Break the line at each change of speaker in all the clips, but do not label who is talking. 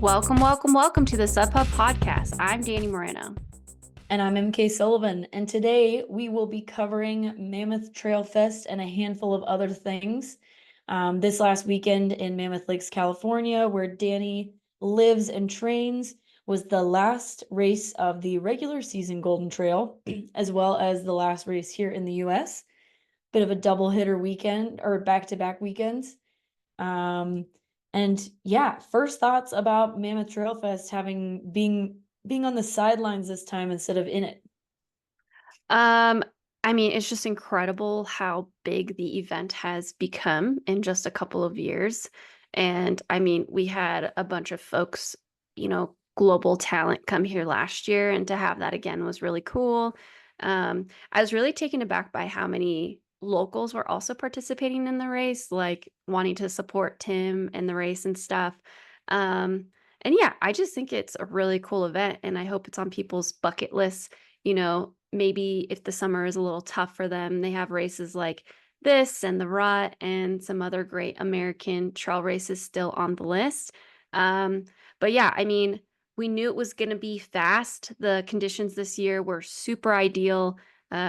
Welcome to the SUBHUB podcast. I'm Danny Moreno.
And I'm MK Sullivan. And today we will be covering Mammoth Trail Fest and a handful of other things. This last weekend in Mammoth Lakes, California, where Danny lives and trains, was the last race of the regular season Golden Trail, as well as the last race here in the US. Bit of a double hitter weekend or back-to-back weekends. And yeah, first thoughts about Mammoth Trail Fest being on the sidelines this time instead of in it.
I mean, it's just incredible how big the event has become in just a couple of years. And I mean, we had a bunch of folks, global talent come here last year, and to have that again was really cool. I was really taken aback by how many locals were also participating in the race, like wanting to support Tim and the race and stuff. Um, and yeah, I just think it's a really cool event, and I hope it's on people's bucket lists. Maybe if the summer is a little tough for them, they have races like this and the Rut and some other great American trail races still on the list. Um, but yeah, I mean, we knew it was going to be fast. The conditions this year were super ideal.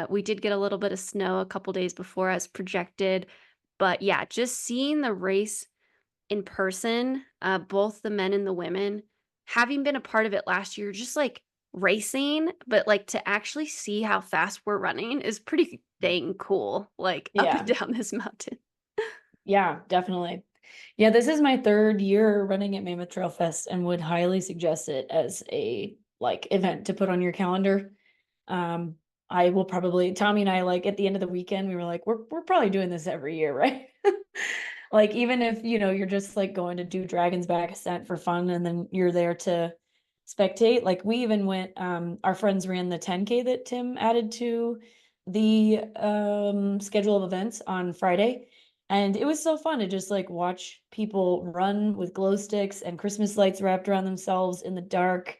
We did get a little bit of snow a couple days before as projected. But yeah, just seeing the race in person, both the men and the women, having been a part of it last year, just like racing, but like to actually see how fast we're running is pretty dang cool, like up and
Yeah,
down this mountain.
yeah, definitely. Yeah, this is my third year running at Mammoth Trail Fest and would highly suggest it as a event to put on your calendar. I will probably Tommy and I at the end of the weekend, we were like, we're probably doing this every year, right? Like even if you're just like going to do Dragon's Back Ascent for fun and then you're there to spectate. Like we even went, our friends ran the 10K that Tim added to the schedule of events on Friday. And it was so fun to just like watch people run with glow sticks and Christmas lights wrapped around themselves in the dark.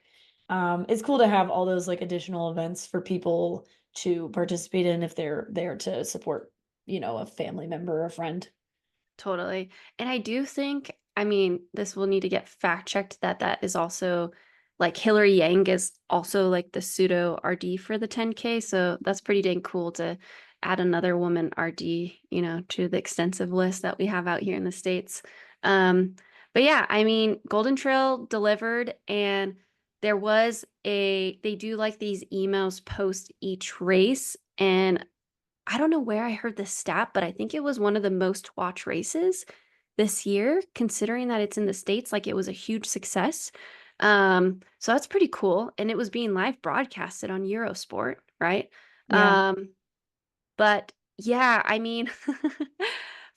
It's cool to have all those like additional events for people to participate in if they're there to support, a family member or a friend.
Totally. And I do think, I mean, this will need to get fact checked that is also like Hillary Yang is also like the pseudo RD for the 10K. So that's pretty dang cool to add another woman RD, to the extensive list that we have out here in the States. But yeah, I mean, Golden Trail delivered, and they do like these emails post each race. And I don't know where I heard this stat, but I think it was one of the most watched races this year, considering that it's in the States. Like, it was a huge success. So that's pretty cool. And it was being live broadcasted on Eurosport, right?
Yeah.
But yeah, I mean,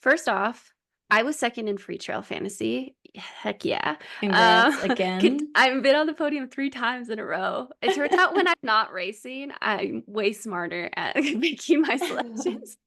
first off, I was second in free trail fantasy. Heck yeah.
Congrats again.
I've been on the podium 3 times in a row. It turns out when I'm not racing, I'm way smarter at making my selections.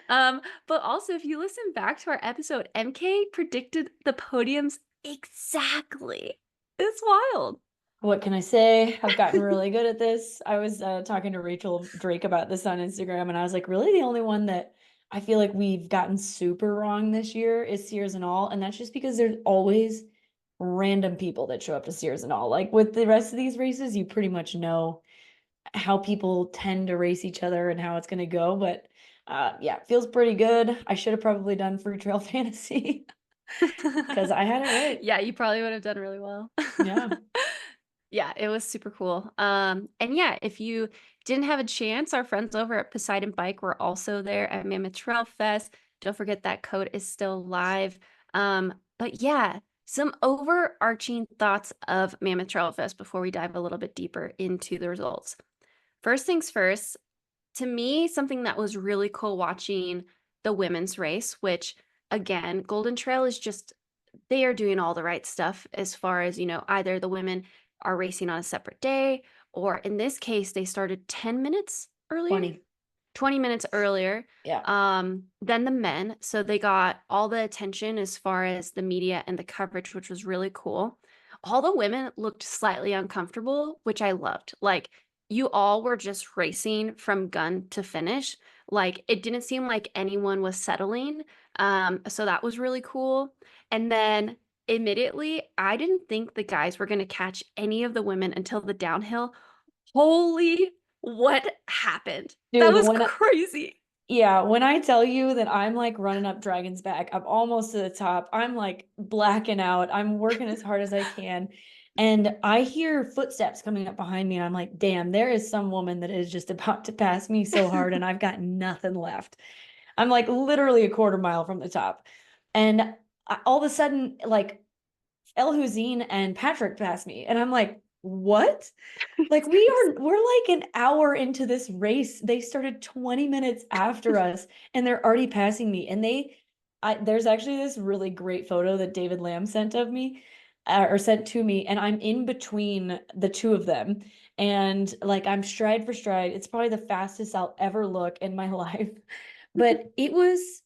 But also if you listen back to our episode, MK predicted the podiums exactly. It's wild.
What can I say? I've gotten really good at this. I was talking to Rachel Drake about this on Instagram, and I was like, really, the only one that I feel like we've gotten super wrong this year is Sears and All, and that's just because there's always random people that show up to Sears and All. Like with the rest of these races, you pretty much know how people tend to race each other and how it's going to go. But yeah, feels pretty good. I should have probably done Free Trail Fantasy because I had it right.
Yeah, you probably would have done really well.
Yeah.
Yeah, it was super cool. And yeah, if you didn't have a chance, our friends over at Poseidon Bike were also there at Mammoth Trail Fest. Don't forget that code is still live. But yeah, some overarching thoughts of Mammoth Trail Fest before we dive a little bit deeper into the results. First things first, to me, something that was really cool watching the women's race, which again, Golden Trail is just, they are doing all the right stuff as far as, either the women are racing on a separate day, or in this case, they started 10 minutes earlier, 20 minutes earlier
Yeah.
than the men. So they got all the attention as far as the media and the coverage, which was really cool. All the women looked slightly uncomfortable, which I loved. Like, you all were just racing from gun to finish, Like it didn't seem like anyone was settling. So that was really cool. And then admittedly, I didn't think the guys were going to catch any of the women until the downhill. Holy, what happened? That
Dude,
was crazy.
yeah, when I tell you that I'm like running up Dragon's Back, I'm almost to the top. I'm like blacking out. I'm working as hard as I can. And I hear footsteps coming up behind me. And I'm like, damn, there is some woman that is just about to pass me so hard, and I've got nothing left. I'm like literally a quarter mile from the top. And all of a sudden, like El Hussein and Patrick pass me. And I'm like, what? Like we're like an hour into this race. They started 20 minutes after us and they're already passing me. And there's actually this really great photo that David Lamb sent of me or sent to me, and I'm in between the two of them. And like I'm stride for stride. It's probably the fastest I'll ever look in my life. But it was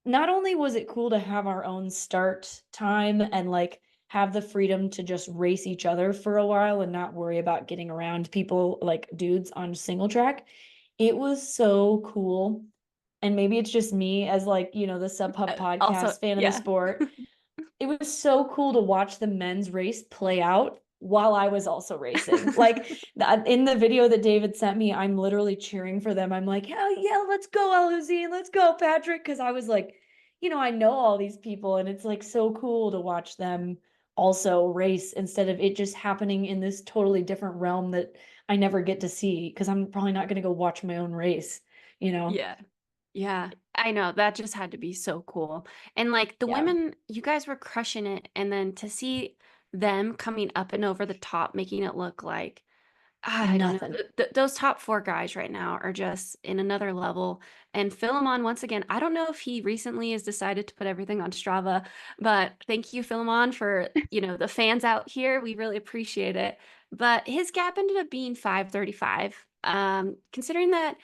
not only was it cool to have our own start time and like have the freedom to just race each other for a while and not worry about getting around people like dudes on single track, it was so cool. And maybe it's just me as like, the SUBHUB
Also,
podcast fan of the
yeah.
sport. It was so cool to watch the men's race play out while I was also racing. Like in the video that David sent me, I'm literally cheering for them. I'm like, hell yeah, let's go, Aluzine, let's go, Patrick. Cause I was like, I know all these people, and it's like so cool to watch them also race instead of it just happening in this totally different realm that I never get to see because I'm probably not going to go watch my own race, you know?
Yeah. Yeah. I know that just had to be so cool. And like the
Yeah,
women, you guys were crushing it. And then to see them coming up and over the top, making it look like, I don't know,
nothing.
those top four guys right now are just in another level. And Philemon, once again, I don't know if he recently has decided to put everything on Strava, but thank you, Philemon, for, the fans out here. We really appreciate it. But his gap ended up being 5:35. Considering that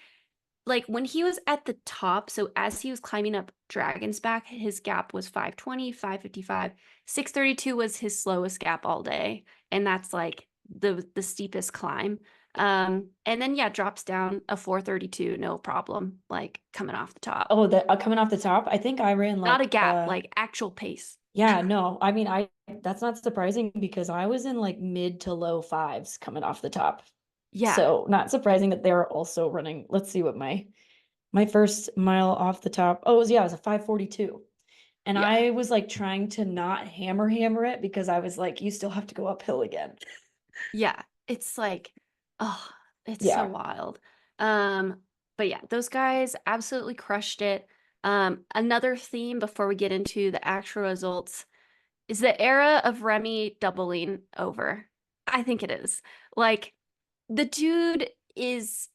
like when he was at the top, so as he was climbing up Dragon's Back, his gap was 5:20, 5:55. 6:32 was his slowest gap all day. And that's like the steepest climb. And then yeah, drops down a 4:32, no problem, like coming off the top.
Oh, the coming off the top, I think I ran
Not a
like
gap, like actual pace.
yeah, no. I mean, I that's not surprising because I was in like mid to low fives coming off the top.
Yeah,
So, not surprising that they're also running. Let's see what my first mile off the top. Oh, it was a 5:42. And
yeah.
I was like trying to not hammer it because I was like, you still have to go uphill again.
Yeah, it's like, oh, it's so
Yeah.
wild. But yeah, those guys absolutely crushed it. Another theme before we get into the actual results is the era of Remy doubling over. I think it is. Like, the dude is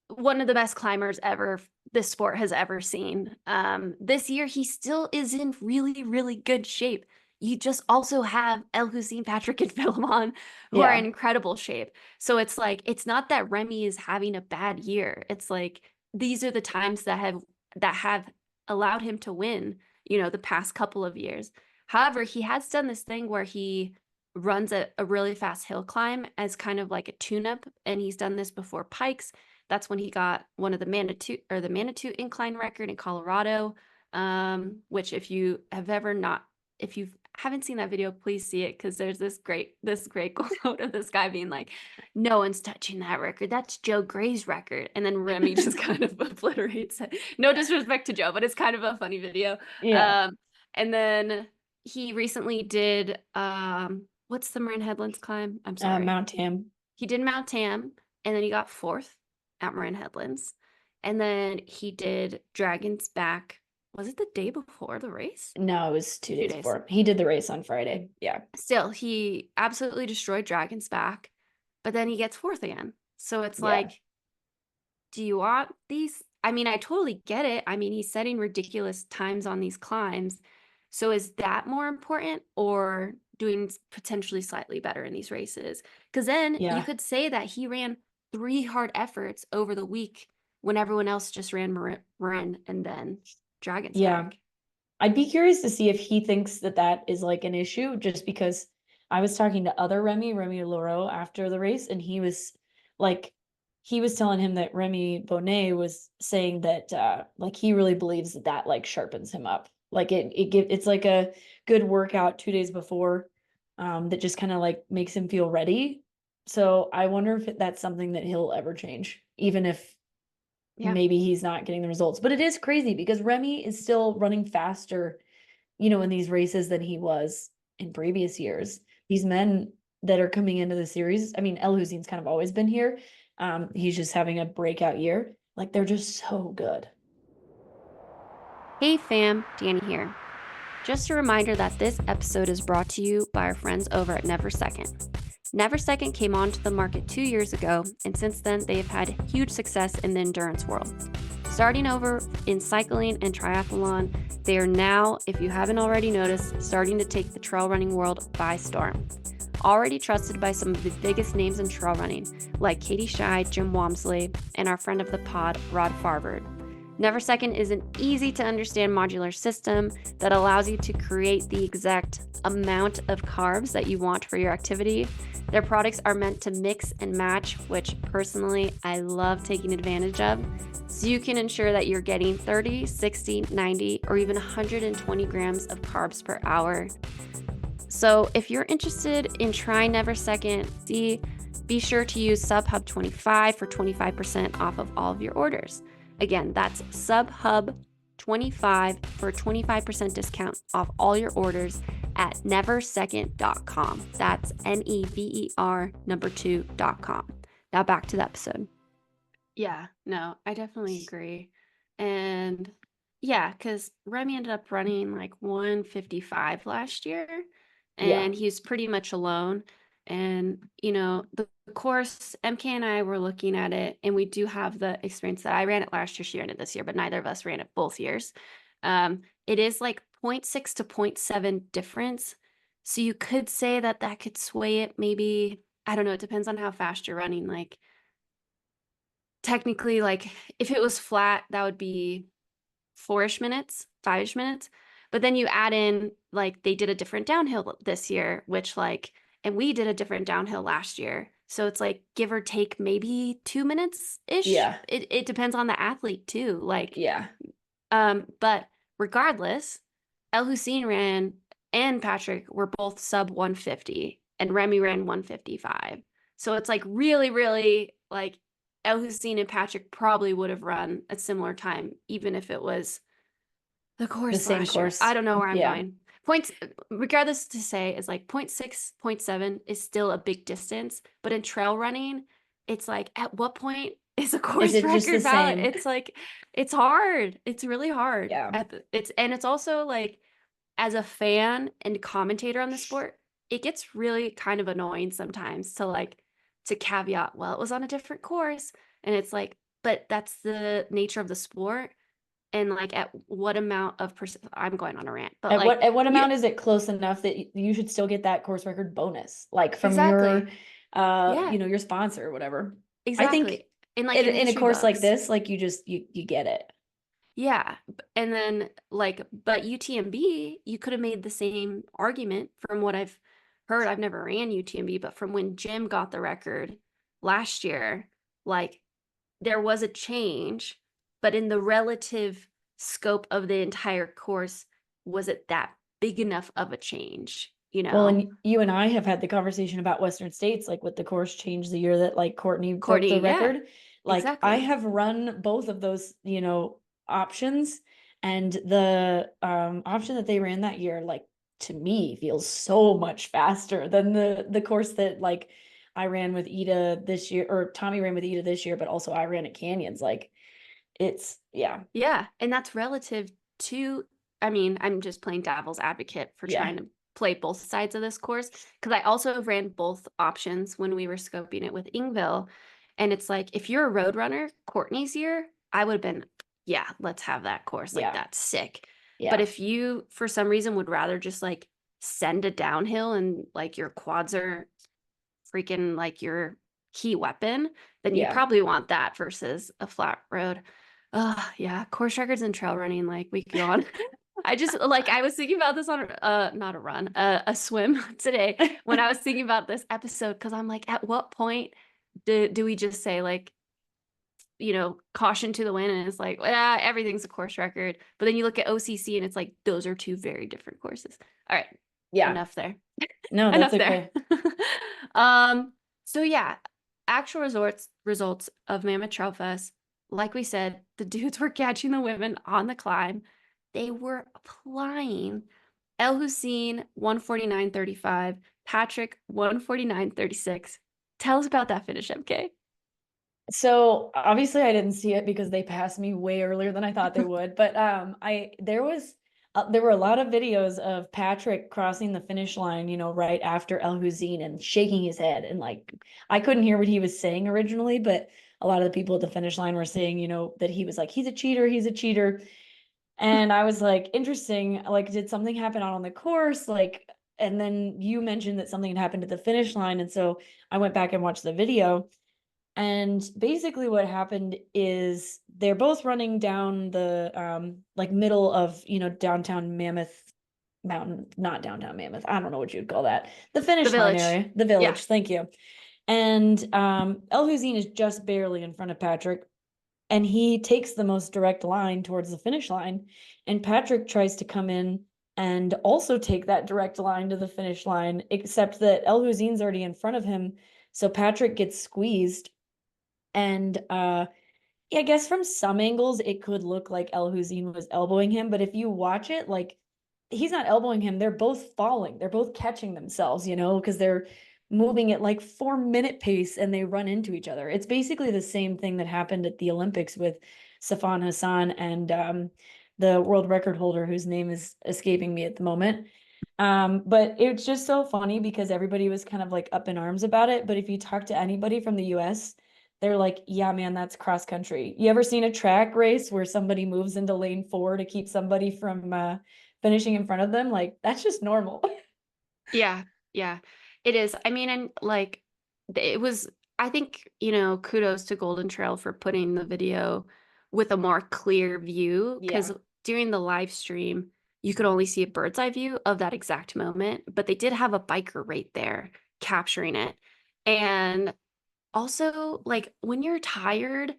one of the best climbers ever this sport has ever seen. This year he still is in really, really good shape. You just also have El Hussein, Patrick, and Philemon who are in
Yeah.
incredible shape. So it's like it's not that Remy is having a bad year. It's like these are the times that have allowed him to win, the past couple of years. However, he has done this thing where he runs a really fast hill climb as kind of like a tune-up, and he's done this before Pikes. That's when he got one of the Manitou incline record in Colorado. Which if you haven't seen that video, please see it because there's this great quote of this guy being like, "No one's touching that record. That's Joe Gray's record." And then Remy just kind of obliterates it. No disrespect to Joe, but it's kind of a funny video.
Yeah.
And then he recently did what's the Marin Headlands climb? I'm sorry.
Mount Tam.
He did Mount Tam, and then he got fourth at Marin Headlands. And then he did Dragon's Back. Was it the day before the race?
No, it was 2 days
2 days.
before. He did the race on Friday. Yeah.
Still, he absolutely destroyed Dragon's Back, but then he gets fourth again. So it's
Yeah.
like, do you want these? I mean, I totally get it. I mean, he's setting ridiculous times on these climbs. So is that more important or doing potentially slightly better in these races? Because then you
Yeah.
could say that he ran 3 hard efforts over the week when everyone else just ran Marin and then Dragon's
Yeah.
Back.
I'd be curious to see if he thinks that that is like an issue, just because I was talking to other Remy Loro after the race, and he was like, he was telling him that Remy Bonnet was saying that like he really believes that that like sharpens him up. Like it's like a good workout 2 days before that just kind of like makes him feel ready. So I wonder if that's something that he'll ever change, even if
Yeah.
maybe he's not getting the results. But it is crazy because Remy is still running faster, in these races than he was in previous years. These men that are coming into the series, I mean, El Hussein's kind of always been here. He's just having a breakout year. Like they're just so good.
Hey fam, Danny here. Just a reminder that this episode is brought to you by our friends over at Never Second. Never Second came onto the market 2 years ago, and since then they have had huge success in the endurance world. Starting over in cycling and triathlon, they are now, if you haven't already noticed, starting to take the trail running world by storm. Already trusted by some of the biggest names in trail running, like Katie Schei, Jim Walmsley, and our friend of the pod, Rod Farvard. Never Second is an easy to understand modular system that allows you to create the exact amount of carbs that you want for your activity. Their products are meant to mix and match, which personally I love taking advantage of. So you can ensure that you're getting 30, 60, 90, or even 120 grams of carbs per hour. So if you're interested in trying Never Second, be sure to use SUBHUB 25 for 25% off of all of your orders. Again, that's SUBHUB 25 for a 25% discount off all your orders at neversecond.com. That's NEVER2.com. Now back to the episode. Yeah, no, I definitely agree. And yeah, because Remy ended up running like 155 last year,
Yeah.
and he's pretty much alone. And, the course, MK and I were looking at it, and we do have the experience that I ran it last year, she ran it this year, but neither of us ran it both years. It is like 0.6 to 0.7 difference. So you could say that could sway it maybe. I don't know. It depends on how fast you're running. Like, technically, like if it was flat, that would be 4-ish minutes, 5-ish minutes. But then you add in, like, they did a different downhill this year, which and we did a different downhill last year. So it's like give or take maybe 2 minutes ish.
Yeah.
It depends on the athlete too.
Yeah.
But regardless, El Hussein ran and Patrick were both sub 150, and Remy ran 155. So it's like really, really like El Hussein and Patrick probably would have run a similar time, even if it was the
The
course
same
last year.
course.
I don't know where I'm
Yeah.
going. Points, regardless to say, is like 0.6, 0.7 is still a big distance. But in trail running, it's like, at what point is a course
it just the
record valid?
same?
It's like, it's hard. It's really hard.
Yeah.
It's also like, as a fan and commentator on the sport, it gets really kind of annoying sometimes to caveat, well, it was on a different course. And it's like, but that's the nature of the sport. And like, at what amount of I'm going on a rant, but
At what amount is it close enough that you should still get that course record bonus, like from your
exactly. Yeah,
your sponsor or whatever? I think
exactly. And like
in a
industry
course like
bugs.
this, like you get it.
Yeah. And then but UTMB, you could have made the same argument from what I've heard. I've never ran UTMB, but from when Jim got the record last year, like there was a change, but in the relative scope of the entire course, was it that big enough of a change?
Well, and you and I have had the conversation about Western States, like with the course change the year that like Courtney broke the
Courtney, yeah,
record. Like I
exactly.
have run both of those, options, and the option that they ran that year, like to me, feels so much faster than the course that like I ran with Ida this year, or Tommy ran with Ida this year, but also I ran at Canyons. Like it's yeah,
Yeah, and that's relative to, I mean, I'm just playing devil's advocate for
yeah,
trying to play both sides of this course, because I also ran both options when we were scoping it with Ingville. And it's like, if you're a road runner, Courtney's year, I would have been, yeah, let's have that course. Like,
yeah,
that's sick. But
yeah,
if you, for some reason, would rather just like send a downhill and like your quads are freaking like your key weapon, then you
yeah.
probably want that versus a flat road. Yeah, course records and trail running, like we could go on. I just I was thinking about this on not a run, a swim today when I was thinking about this episode, because I'm like, at what point do we just say like caution to the wind, and it's like, yeah, everything's a course record. But then you look at OCC and it's like, those are two very different courses. All right,
Yeah.
enough there.
No, that's
Enough there.
okay.
So yeah, actual results of Mammoth Trail Fest. Like we said, the dudes were catching the women on the climb. They were applying. El Hussein 149.35, Patrick 149.36. Tell us about that finish, MK.
So obviously I didn't see it because they passed me way earlier than I thought they would. But there were a lot of videos of Patrick crossing the finish line, right after El Hussein and shaking his head. And like I couldn't hear what he was saying originally, but a lot of the people at the finish line were saying, that he was like, he's a cheater, he's a cheater. And I was like, interesting. Like, did something happen out on the course? Like, and then you mentioned that something had happened at the finish line. And so I went back and watched the video. And basically what happened is they're both running down the like middle of, downtown Mammoth Mountain, not downtown Mammoth. I don't know what you'd call that. The
The
finish line
village.
area, the
Yeah.
village. Thank you. And El Hussein is just barely in front of Patrick, and he takes the most direct line towards the finish line. And Patrick tries to come in and also take that direct line to the finish line, except that El Hussein's already in front of him. So Patrick gets squeezed. And yeah, I guess from some angles it could look like El Hussein was elbowing him, but if you watch it, like he's not elbowing him, they're both falling. They're both catching themselves, because they're moving at like 4-minute pace and they run into each other. It's basically the same thing that happened at the Olympics with Safan Hassan and the world record holder whose name is escaping me at the moment. But it's just so funny because everybody was kind of like up in arms about it. But if you talk to anybody from the US, they're like, yeah, man, that's cross country. You ever seen a track race where somebody moves into lane 4 to keep somebody from finishing in front of them? Like, that's just normal.
Yeah, yeah, it is. I mean, and like it was, I think, kudos to Golden Trail for putting the video with a more clear view, because
Yeah.
during the live stream, you could only see a bird's eye view of that exact moment, but they did have a biker right there capturing it. And also, like when you're tired,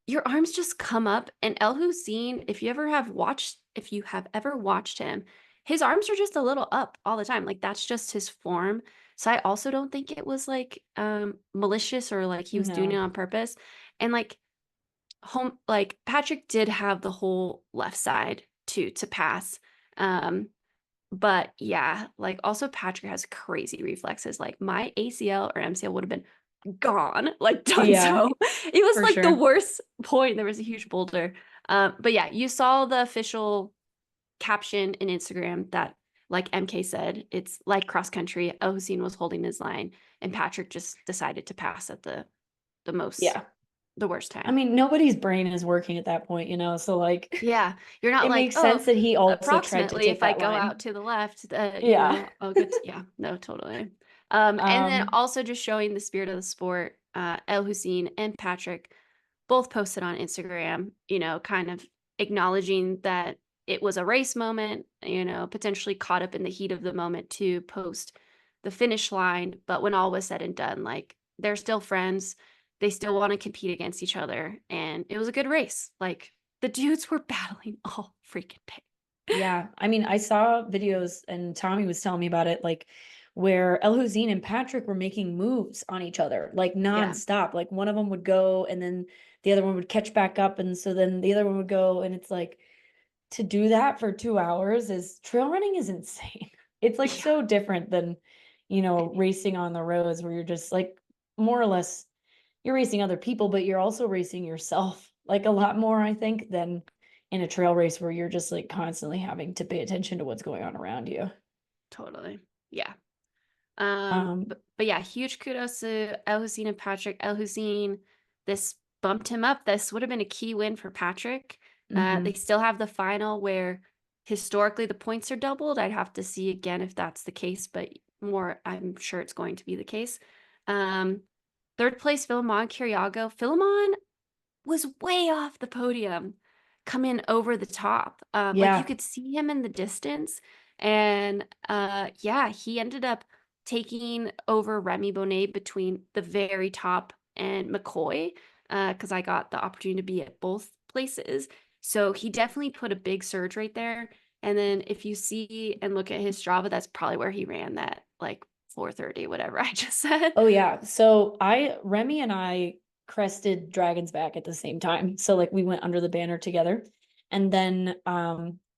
your arms just come up. And El Hussein, if you have ever watched him, his arms are just a little up all the time. Like that's just his form. So I also don't think it was like malicious or like he was doing it
No.
on purpose. And like Patrick did have the whole left side to pass. Um, but yeah, like also Patrick has crazy reflexes. Like my ACL or MCL would have been gone, like done
Yeah,
so. It was
for
like the
sure.
worst point. There was a huge boulder. But yeah, you saw the official caption in Instagram that, like MK said, it's like cross country. El Hussein was holding his line, and Patrick just decided to pass at the most
Yeah.
the worst
I
time.
mean, nobody's brain is working at that point, so like
Yeah, you're not
it
like,
makes
oh,
sense that he also tried to
approximately
take
if I
that
go
line.
out to the left,
Yeah.
I'll get to, yeah, no, totally. And then
Um,
also just showing the spirit of the sport, El Hussein and Patrick both posted on Instagram, kind of acknowledging that it was a race moment, potentially caught up in the heat of the moment to post the finish line. But when all was said and done, like they're still friends. They still want to compete against each other. And it was a good race. Like the dudes were battling all freaking day.
Yeah, I mean, I saw videos and Tommy was telling me about it, like where El Hussein and Patrick were making moves on each other, like
Yeah,
nonstop. Like one of them would go and then the other one would catch back up. And so then the other one would go. And it's like to do that for 2 hours is trail running is insane. It's like
yeah,
so different than, racing on the roads where you're just like more or less you're racing other people, but you're also racing yourself like a lot more, I think, than in a trail race where you're just like constantly having to pay attention to what's going on around you.
totally. Yeah.
Um,
But yeah, huge kudos to El Hussein and Patrick. El Hussein, this bumped him up. This would have been a key win for Patrick. They
mhm.
still have the final where historically the points are doubled. I'd have to see again if that's the case, but more, I'm sure it's going to be the case. Um, third place, Philemon Kiriago. Philemon was way off the podium, coming over the top. Like you
Yeah,
could see him in the distance. And yeah, he ended up taking over Remy Bonnet between the very top and McCoy. because I got the opportunity to be at both places. So he definitely put a big surge right there. And then if you see and look at his Strava, that's probably where he ran that like 4:30, whatever I just said.
Oh yeah. So Remy and I crested Dragon's Back at the same time. So like we went under the banner together. And then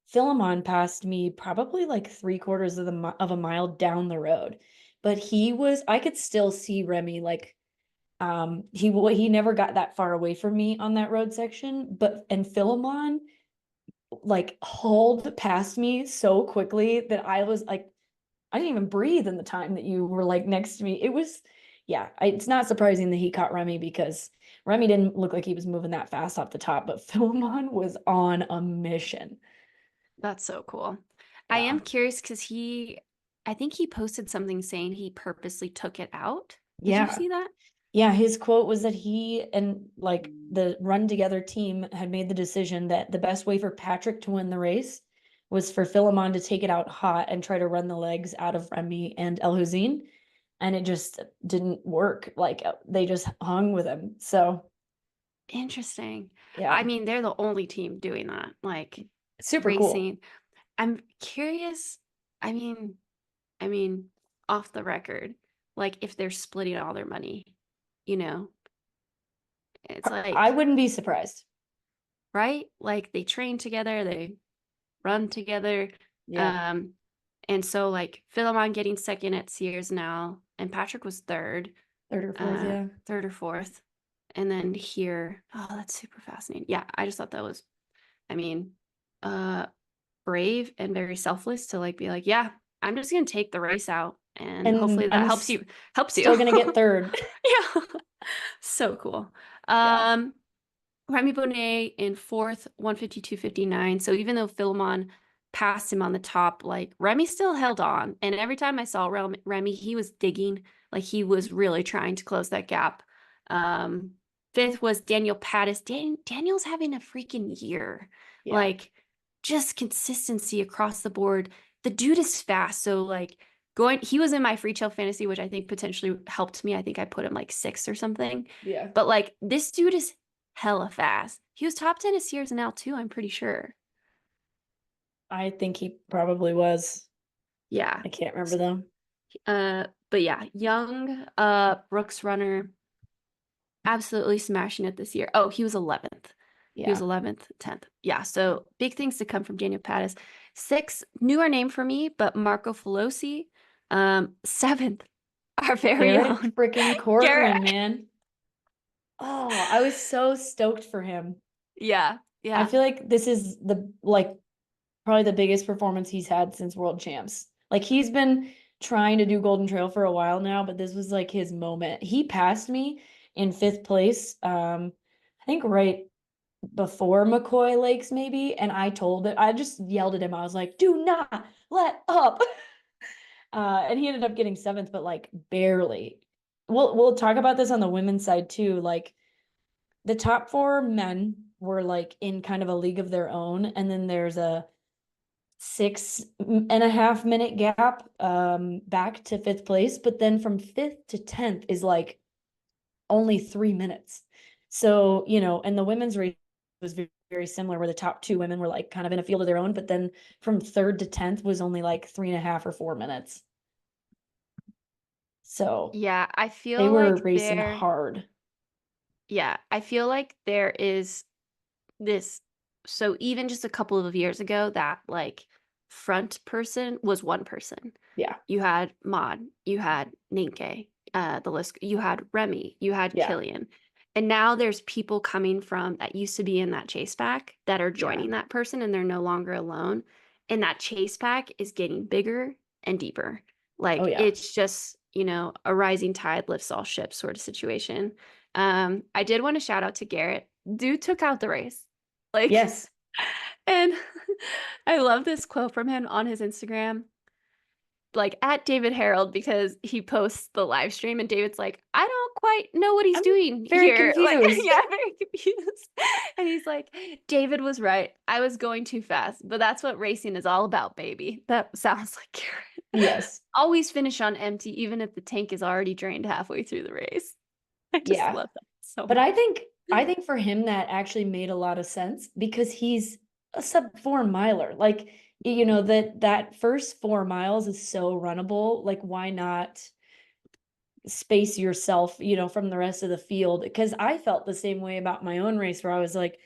Philemon passed me probably like 3/4 of a mile down the road. But I could still see Remy like he never got that far away from me on that road section, and Philemon like hauled past me so quickly that I was like I didn't even breathe in the time that you were like next to me. It was, yeah, it's not surprising that he caught Remy because Remy didn't look like he was moving that fast off the top, but Philemon was on a mission.
That's so cool. I
Yeah.
am curious because I think he posted something saying he purposely took it out. Did you
Yeah.
see that?
Yeah. His quote was that he and like the Run Together team had made the decision that the best way for Patrick to win the race was for Philemon to take it out hot and try to run the legs out of Remy and El Hussein. And it just didn't work. Like they just hung with him. So
Interesting. I
yeah,
mean, they're the only team doing that, like
super cool.
racing. I'm curious. I mean, I mean, off the record, like if they're splitting all their money, you know, it's
I
like,
wouldn't be surprised.
right? Like they train together, they run together.
Yeah,
Um, and so like Philemon getting second at Sears now, and Patrick was
third or fourth. Yeah,
third or fourth. And then here, oh, that's super fascinating. Yeah, I just thought that was, I mean, uh, brave and very selfless to like be like, yeah, I'm just gonna take the race out, and
and
hopefully that helps you.
still gonna get third.
Yeah, so cool.
Yeah,
Um, Remy Bonnet in fourth, 152.59. So even though Philemon passed him on the top, like Remy still held on. And every time I saw Remy, he was digging, like he was really trying to close that gap. Um, Fifth was Daniel Pattis. Daniel's having a freaking year.
yeah.
Like just consistency across the board. The dude is fast. So like he was in my free chill fantasy, which I think potentially helped me. I think I put him like sixth or something.
Yeah.
But like this dude is hella fast. He was top 10 at Sears now too, I'm pretty sure.
I think he probably was.
Yeah.
I can't remember though.
But yeah, young Brooks runner, absolutely smashing it this year. Oh, he was 11th. He was
Yeah.
11th, 10th. Yeah, so big things to come from Daniel Pattis. Sixth, newer name for me, but Marco Filosi. Seventh, our very
Garrett
own
freaking
Garrett.
Corcoran, man. Oh, I was so stoked for him.
Yeah,
I
yeah.
feel like this is the like probably the biggest performance he's had since World Champs. Like he's been trying to do Golden Trail for a while now, but this was like his moment. He passed me in fifth place. I think right before McCoy Lakes, maybe. And I just yelled at him. I was like, do not let up. And he ended up getting seventh, but like barely. We'll talk about this on the women's side too. Like the top four men were like in kind of a league of their own, and then there's a 6.5 minute gap back to fifth place. But then from fifth to 10th is like only 3 minutes. So, and the women's race was very, very similar, where the top two women were like kind of in a field of their own, but then from third to 10th was only like 3.5 or 4 minutes. So
Yeah,
they were racing hard.
I feel like there is this, so even just a couple of years ago, that like front person was one person.
Yeah.
You had Maud, you had Ninke, the list, you had Remy, you had
Yeah.
Killian. And now there's people coming from that used to be in that chase pack that are
Yeah.
joining that person, and they're no longer alone. And that chase pack is getting bigger and deeper.
Oh,
Like
yeah.
it's just, a rising tide lifts all ships sort of situation. I did want to shout out to Garrett. Dude took out the race. Like,
Yes.
and I love this quote from him on his Instagram, like at David Harold, because he posts the live stream and David's like, I don't quite know what he's
I'm
doing
very
here. Like,
confused.
yeah, very confused. And he's like, David was right. I was going too fast, but that's what racing is all about, baby. That sounds like Garrett.
Yes.
Always finish on empty, even if the tank is already drained halfway through the race. I just
Yeah.
love that so
But I
much.
think I think for him that actually made a lot of sense because he's a sub 4 miler. Like, that first 4 miles is so runnable. Like, why not space yourself, from the rest of the field? Because I felt the same way about my own race where I was like,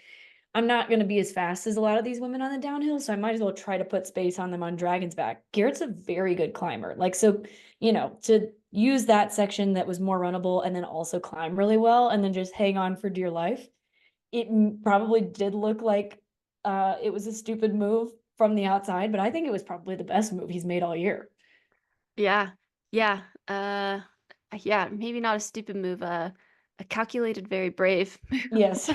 I'm not going to be as fast as a lot of these women on the downhill, so I might as well try to put space on them on Dragon's Back. Garrett's a very good climber. Like, so, to use that section that was more runnable and then also climb really well and then just hang on for dear life, it probably did look like it was a stupid move from the outside, but I think it was probably the best move he's made all year.
Yeah. Yeah. Yeah, maybe not a stupid move, a calculated, very brave move.
Yes.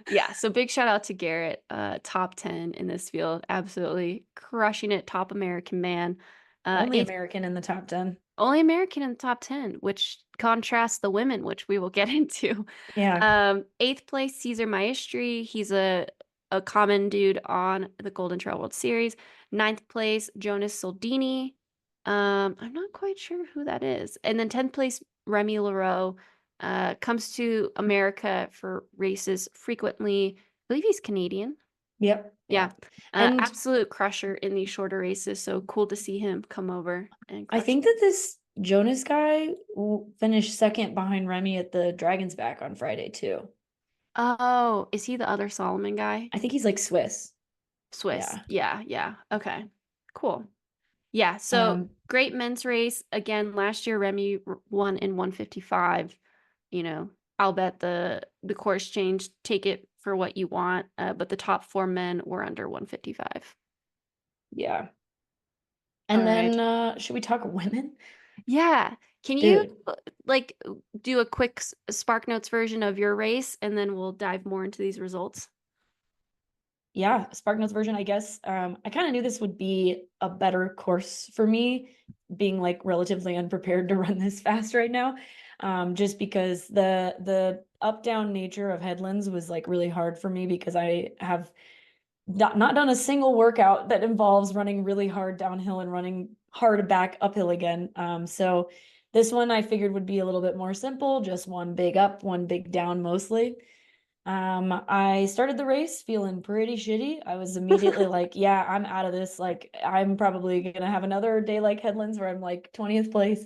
Yeah, so big shout out to Garrett, top 10 in this field, absolutely crushing it, top American man.
Only
Eighth,
American in the top 10.
only American in the top 10, which contrasts the women, which we will get into.
Yeah.
Eighth place, Caesar Maestri. He's a common dude on the Golden Trail World Series. Ninth place, Jonas Soldini. I'm not quite sure who that is. And then 10th place, Remy Leroux. Comes to America for races frequently. I believe he's Canadian.
Yep.
Yeah.
Yeah. And
Absolute crusher in these shorter races. So cool to see him come over and
I
crush.
think that this Jonas guy finished second behind Remy at the Dragon's Back on Friday too.
Oh, is he the other Solomon guy?
I think he's like Swiss.
Swiss.
Yeah.
Yeah, yeah. Okay. Cool. Yeah, so
Um,
great men's race. Again, last year Remy won in 155. I'll bet the course changed. Take it for what you want. But the top four men were under 155.
yeah.
All
And
right.
then should we talk women?
Yeah. Can you
Dude,
like do a quick Spark Notes version of your race and then we'll dive more into these results?
yeah, SparkNotes version, I guess. I kind of knew this would be a better course for me, being like relatively unprepared to run this fast right now. Just because the up down nature of headlands was like really hard for me because I have not done a single workout that involves running really hard downhill and running hard back uphill again. So this one I figured would be a little bit more simple, just one big up, one big down mostly. I started the race feeling pretty shitty. I was immediately like, yeah, I'm out of this. Like, I'm probably gonna have another day like Headlands where I'm like 20th place.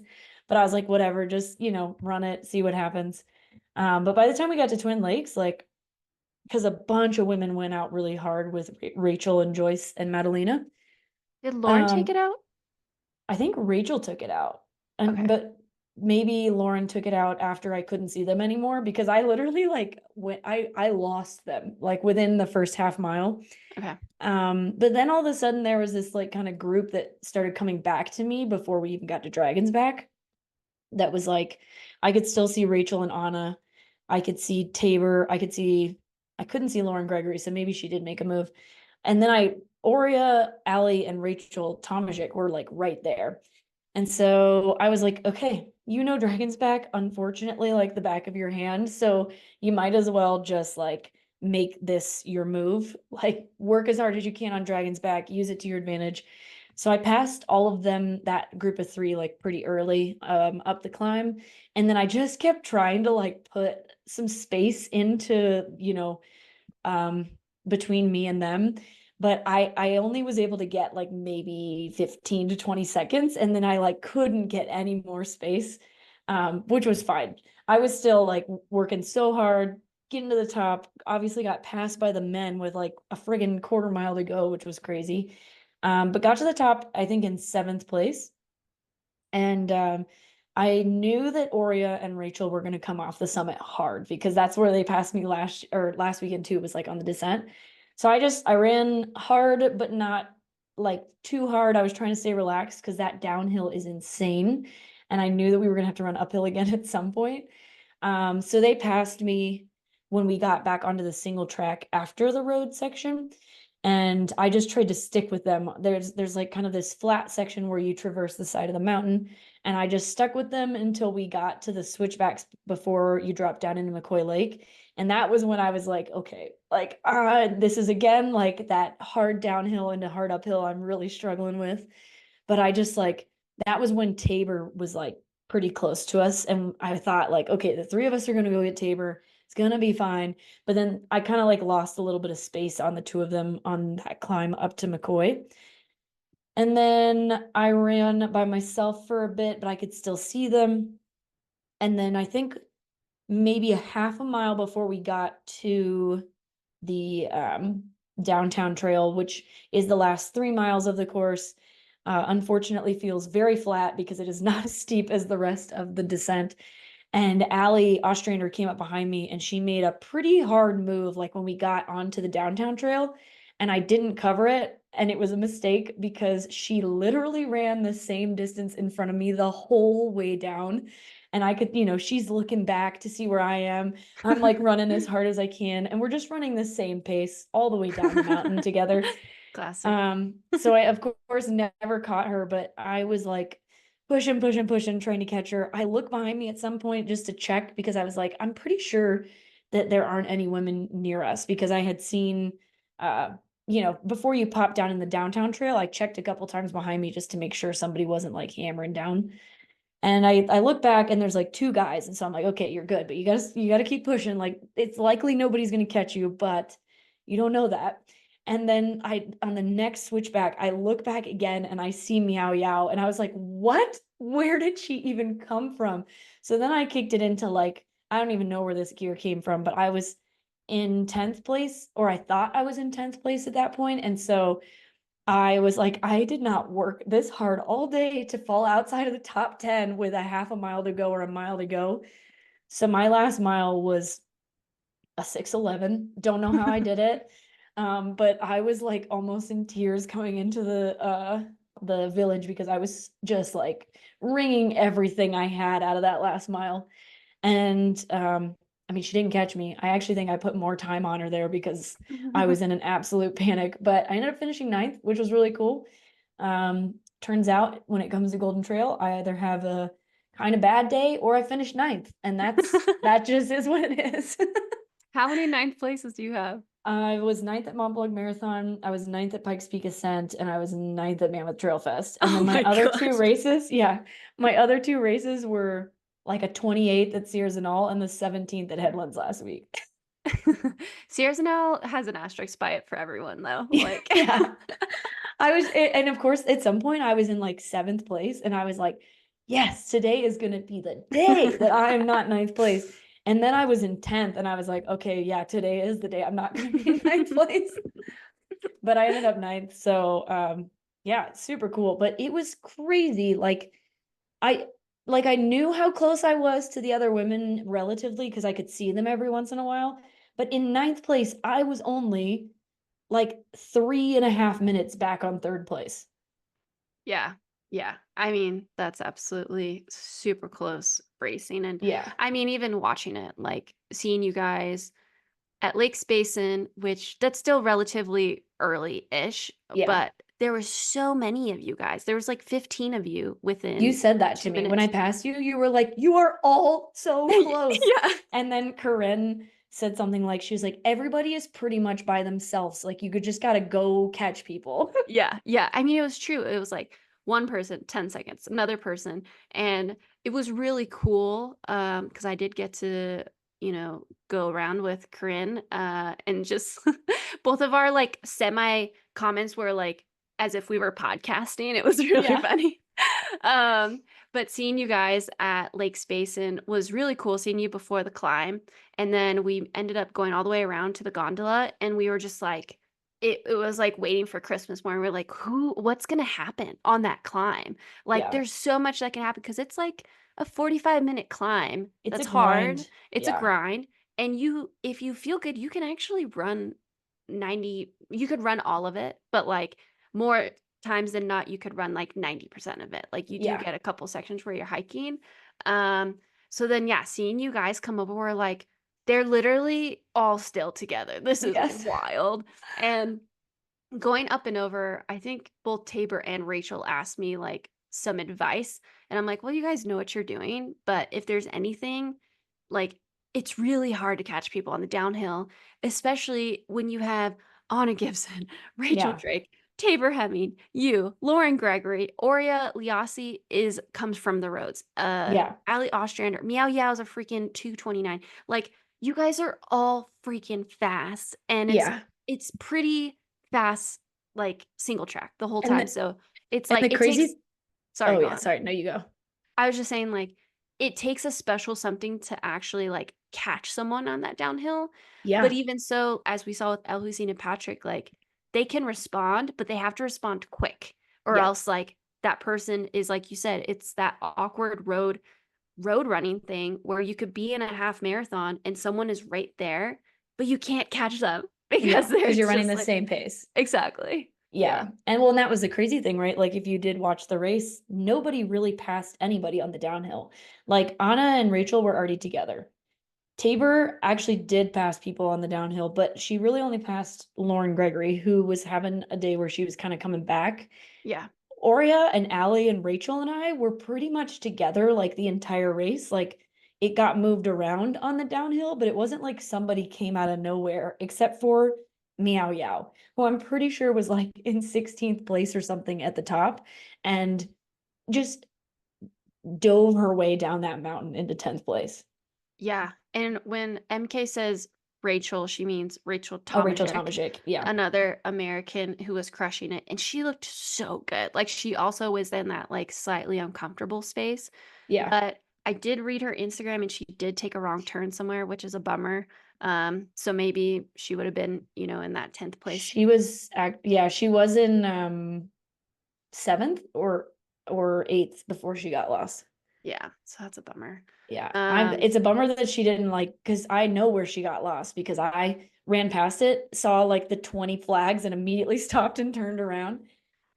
But I was like, whatever, just, run it, see what happens. But by the time we got to Twin Lakes, like, because a bunch of women went out really hard with Rachel and Joyce and Madalena.
Did Lauren take
Um,
it out?
I think Rachel took it out. And
Okay.
but maybe Lauren took it out after I couldn't see them anymore because I literally like I lost them like within the first half mile.
Okay.
But then all of a sudden there was this like kind of group that started coming back to me before we even got to Dragon's Back. That was like I could still see Rachel and Anna. I could see Tabor. I couldn't see Lauren Gregory, so maybe she did make a move. And then Aurea, Allie, and Rachel Tomasic were like right there. And so I was like, okay, Dragon's Back, unfortunately, like the back of your hand. So you might as well just like make this your move. Like work as hard as you can on Dragon's Back, use it to your advantage. So I passed all of them, that group of three, like pretty early up the climb. And then I just kept trying to like put some space into, um, between me and them. But I only was able to get like maybe 15 to 20 seconds, and then I like couldn't get any more space, which was fine. I was still like working so hard, getting to the top. Obviously, got passed by the men with like a friggin' quarter mile to go, which was crazy. But got to the top, I think, in seventh place. And I knew that Aurea and Rachel were going to come off the summit hard because that's where they passed me last weekend too, was like on the descent. So I ran hard, but not like too hard. I was trying to stay relaxed because that downhill is insane. And I knew that we were going to have to run uphill again at some point. So they passed me when we got back onto the single track after the road section. And I just tried to stick with them. There's like kind of this flat section where you traverse the side of the mountain. And I just stuck with them until we got to the switchbacks before you drop down into McCoy Lake. And that was when I was like, okay, like this is again like that hard downhill into hard uphill I'm really struggling with. But I just like that was when Tabor was like pretty close to us, and I thought like, okay, the three of us are gonna go get Tabor. It's gonna be fine. But then I kind of like lost a little bit of space on the two of them on that climb up to McCoy. And then I ran by myself for a bit, but I could still see them. And then I think maybe a half a mile before we got to the downtown trail, which is the last 3 miles of the course, unfortunately feels very flat because it is not as steep as the rest of the descent. And Allie Ostrander came up behind me and she made a pretty hard move, like when we got onto the downtown trail, and I didn't cover it. And it was a mistake because she literally ran the same distance in front of me the whole way down. And I could, she's looking back to see where I am. I'm like running as hard as I can. And we're just running the same pace all the way down the mountain together.
Classic.
So I, of course, never caught her, but I was like pushing, pushing, pushing, trying to catch her. I look behind me at some point just to check because I was like, I'm pretty sure that there aren't any women near us because I had seen, before you pop down in the downtown trail, I checked a couple times behind me just to make sure somebody wasn't like hammering down. And I look back and there's like two guys. And so I'm like, okay, you're good, but you gotta keep pushing. Like it's likely nobody's gonna catch you, but you don't know that. And then on the next switchback, I look back again and I see Meow Yow. And I was like, what? Where did she even come from? So then I kicked it into like, I don't even know where this gear came from, but I was in 10th place, or I thought I was in 10th place at that point. And so I was like, I did not work this hard all day to fall outside of the top 10 with a half a mile to go or a mile to go. So my last mile was a 6:11. Don't know how I did it. But I was like almost in tears coming into the village because I was just like wringing everything I had out of that last mile. And I mean, she didn't catch me. I actually think I put more time on her there because I was in an absolute panic, but I ended up finishing ninth, which was really cool. Turns out when it comes to Golden Trail, I either have a kind of bad day or I finish ninth, and that just is what it is.
How many ninth places do you have?
I was ninth at Mont Blanc Marathon, I was ninth at Pikes Peak Ascent, and I was ninth at Mammoth Trail Fest. And
Oh
then my
my
other two
gosh.
races, yeah, my other two races were like a 28th at Sears and All and the 17th at Headlands last week.
Sears and L has an asterisk by it for everyone though. Like
Yeah. And of course, at some point I was in like 7th place and I was like, yes, today is going to be the day that I am not ninth place. And then I was in 10th and I was like, okay, yeah, today is the day I'm not going to be in ninth place. But I ended up ninth. So, yeah, super cool. But it was crazy. I, I knew how close I was to the other women relatively because I could see them every once in a while. But in ninth place, I was only like 3.5 minutes back on third place.
Yeah. Yeah. I mean, that's absolutely super close racing. And
Yeah.
I mean, even watching it, like seeing you guys at Lakes Basin, which that's still relatively early-ish,
Yeah.
but there were so many of you guys. There was like 15 of you
You
within
said that to
2
me. When I
minutes.
passed you, you were like, you are all so close.
Yeah.
And then Corinne said something like, she was like, everybody is pretty much by themselves. Like, you could just got to go catch people.
Yeah. Yeah. I mean, it was true. It was like one person, 10 seconds, another person. And it was really cool because I did get to, go around with Corinne and just both of our like semi comments were like as if we were podcasting. It was really
Yeah.
funny. Um, but seeing you guys at Lakes Basin was really cool, seeing you before the climb. And then we ended up going all the way around to the gondola and we were just like, it was like waiting for Christmas morning. We're like, what's gonna happen on that climb? Like
Yeah.
there's so much that can happen because it's like a 45-minute climb.
It's a
That's hard.
grind.
It's a
Yeah.
grind. And if you feel good, you can actually run 90, you could run all of it, but like more times than not, you could run like 90% of it. Like you do
Yeah.
get a couple sections where you're hiking. Um, so then yeah, seeing you guys come over, we're like, they're literally all still together. This is
Yes.
wild. And going up and over, I think both Tabor and Rachel asked me like some advice. And I'm like, well, you guys know what you're doing. But if there's anything, like it's really hard to catch people on the downhill, especially when you have Anna Gibson, Rachel
Yeah.
Drake, Tabor Hemming, you, Lauren Gregory, Oria Liassi comes from the roads.
Yeah.
Ali Ostrander, Meow Yow's a freaking 229. Like, you guys are all freaking fast, and
Yeah.
it's pretty fast, like single track the whole
And
time.
the
So it's
and
like
the
it takes.
crazy
Sorry,
oh
go
yeah,
on.
sorry. No, you go.
I was just saying, like, it takes a special something to actually like catch someone on that downhill. But
Yeah.
even so, as we saw with El Hussein and Patrick, like they can respond, but they have to respond quick, or
Yeah.
else like that person is like you said, it's that awkward road running thing where you could be in a half marathon and someone is right there, but you can't catch them because
Yeah.
they're
Because you're running
just
the
like
same pace.
exactly. Yeah.
Yeah. And that was the crazy thing, right? Like if you did watch the race, nobody really passed anybody on the downhill. Like Anna and Rachel were already together. Tabor actually did pass people on the downhill, but she really only passed Lauren Gregory, who was having a day where she was kind of coming back.
Yeah.
Oria and Allie and Rachel and I were pretty much together like the entire race. Like it got moved around on the downhill, but it wasn't like somebody came out of nowhere except for Meow Yow, who I'm pretty sure was like in 16th place or something at the top and just dove her way down that mountain into 10th place.
Yeah. And when MK says Rachel, she means Rachel
Oh, Rachel
Tomaszek,
Tomaszek. Yeah.
another American who was crushing it. And she looked so good. Like she also was in that like slightly uncomfortable space.
Yeah.
But I did read her Instagram and she did take a wrong turn somewhere, which is a bummer. So maybe she would have been, in that 10th place.
She was in seventh or eighth before she got lost.
Yeah. So that's a bummer.
Yeah,
Um,
it's a bummer that she didn't like because I know where she got lost because I ran past it, saw like the 20 flags and immediately stopped and turned around.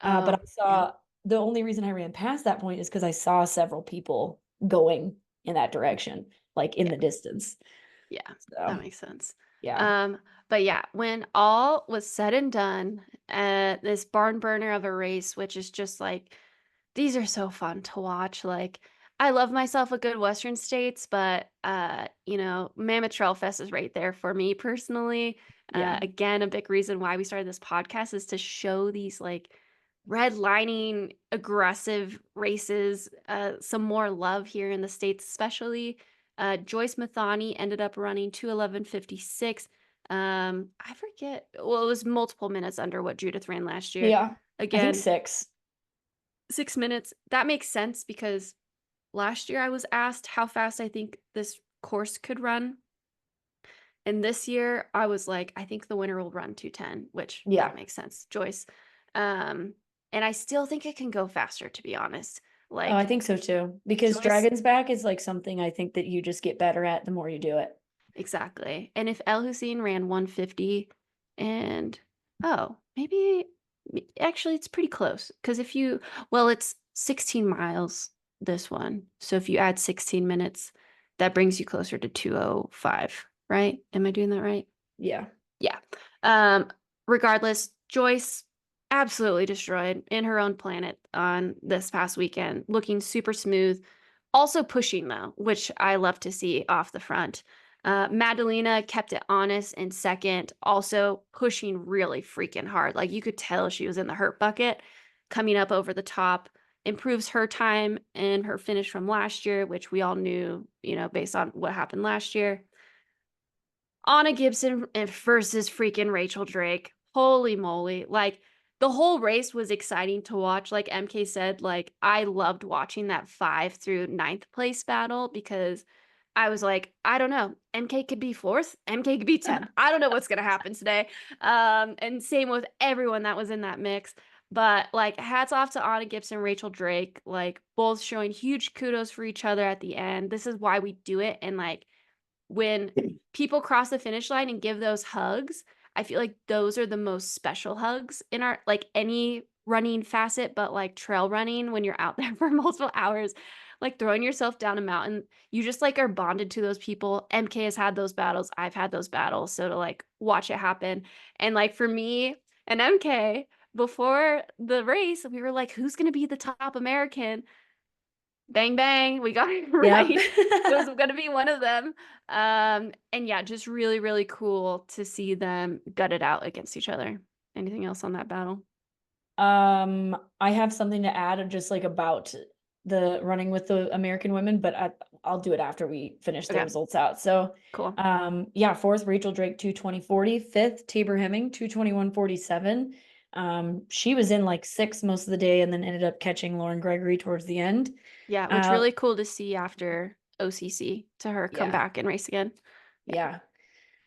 But
oh,
I
yeah.
saw the only reason I ran past that point is because I saw several people going in that direction, like in
Yeah.
the distance.
Yeah, that
So
makes sense.
yeah,
But yeah, when all was said and done, this barn burner of a race, which is just like these are so fun to watch. Like I love myself a good Western States, but Mammoth Trail Fest is right there for me personally.
yeah,
Again, a big reason why we started this podcast is to show these like redlining aggressive races some more love here in the States, especially. Joyce Mathani ended up running 2:11:56. I forget. Well, it was multiple minutes under what Judith ran last year.
yeah. I think
Again,
6.
6 minutes. That makes sense because last year I was asked how fast I think this course could run. And this year I was like, I think the winner will run 2:10, which that
Yeah.
makes sense, Joyce. Um, and I still think it can go faster, to be honest.
Oh, I
Like
think so too. Because
Joyce,
Dragon's Back is like something I think that you just get better at the more you do it.
exactly. And if El Hussein ran 150 and oh, maybe actually it's pretty close. Because it's 16 miles, this one. So if you add 16 minutes, that brings you closer to 2:05, right? Am I doing that right?
Yeah.
Yeah. Um, Regardless, Joyce absolutely destroyed in her own planet on this past weekend, looking super smooth. Also pushing though, which I love to see off the front. Madalena kept it honest in second, also pushing really freaking hard. Like you could tell she was in the hurt bucket, coming up over the top, improves her time and her finish from last year, which we all knew, based on what happened last year. Anna Gibson versus freaking Rachel Drake. Holy moly. Like the whole race was exciting to watch. Like MK said, like I loved watching that 5 through ninth place battle because I was like, I don't know. MK could be fourth. MK could be 10th. I don't know what's going to happen today. And same with everyone that was in that mix. But like hats off to Anna Gibson, Rachel Drake, like both showing huge kudos for each other at the end. This is why we do it. And like when people cross the finish line and give those hugs, I feel like those are the most special hugs in our like any running facet, but like trail running when you're out there for multiple hours, like throwing yourself down a mountain, you just like are bonded to those people. MK has had those battles, I've had those battles, so to like watch it happen. And like for me and MK, before the race, we were like, who's going to be the top American? Bang bang, we got it
Yep.
right. It was gonna be one of them. And yeah, just really, really cool to see them gut it out against each other. Anything else on that battle?
I have something to add just like about the running with the American women, but I'll do it after we finish the
Okay,
results out. So,
cool.
yeah, fourth, Rachel Drake, 2:20:40. Fifth, Tabor Hemming, 2:21:47. She was in like sixth most of the day and then ended up catching Lauren Gregory towards the end.
Yeah, which
Uh,
really cool to see after OCC to her come
yeah,
back and race again. Yeah.
yeah.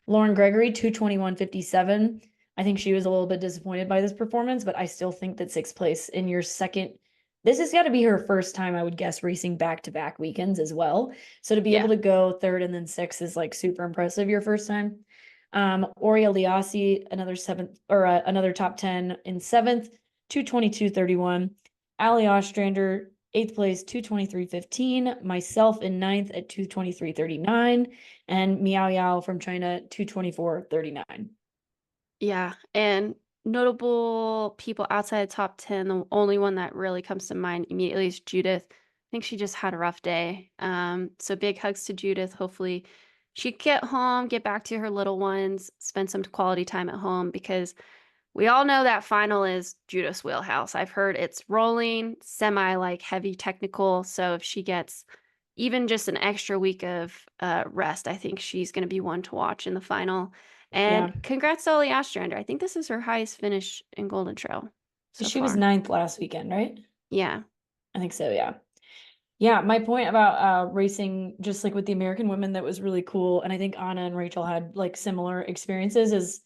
Lauren Gregory, 2:21:57. I think she was a little bit disappointed by this performance, but I still think that sixth place in your second, this has got to be her first time, I would guess, racing back-to-back weekends as well. So to be able
Yeah.
to go third and then sixth is like super impressive your first time. Ori Eliassi, another seventh or another top 10 in seventh, 2:22:31. Ali Ostrander, eighth place, 2:23:15. Myself in ninth at 2:23:39 and Miao Yao from China, 2:24:39.
Yeah. And notable people outside the top 10, the only one that really comes to mind immediately is Judith. I think she just had a rough day. So big hugs to Judith. Hopefully she can get home, get back to her little ones, spend some quality time at home because we all know that final is Judith's wheelhouse. I've heard it's rolling, semi like heavy technical. So if she gets even just an extra week of rest, I think she's going to be one to watch in the final. And
Yeah.
congrats to Ollie Ostrander. I think this is her highest finish in Golden Trail so
She was
far.
ninth last weekend, right?
Yeah,
I think so, yeah. Yeah, my point about racing just like with the American women that was really cool, and I think Anna and Rachel had like similar experiences is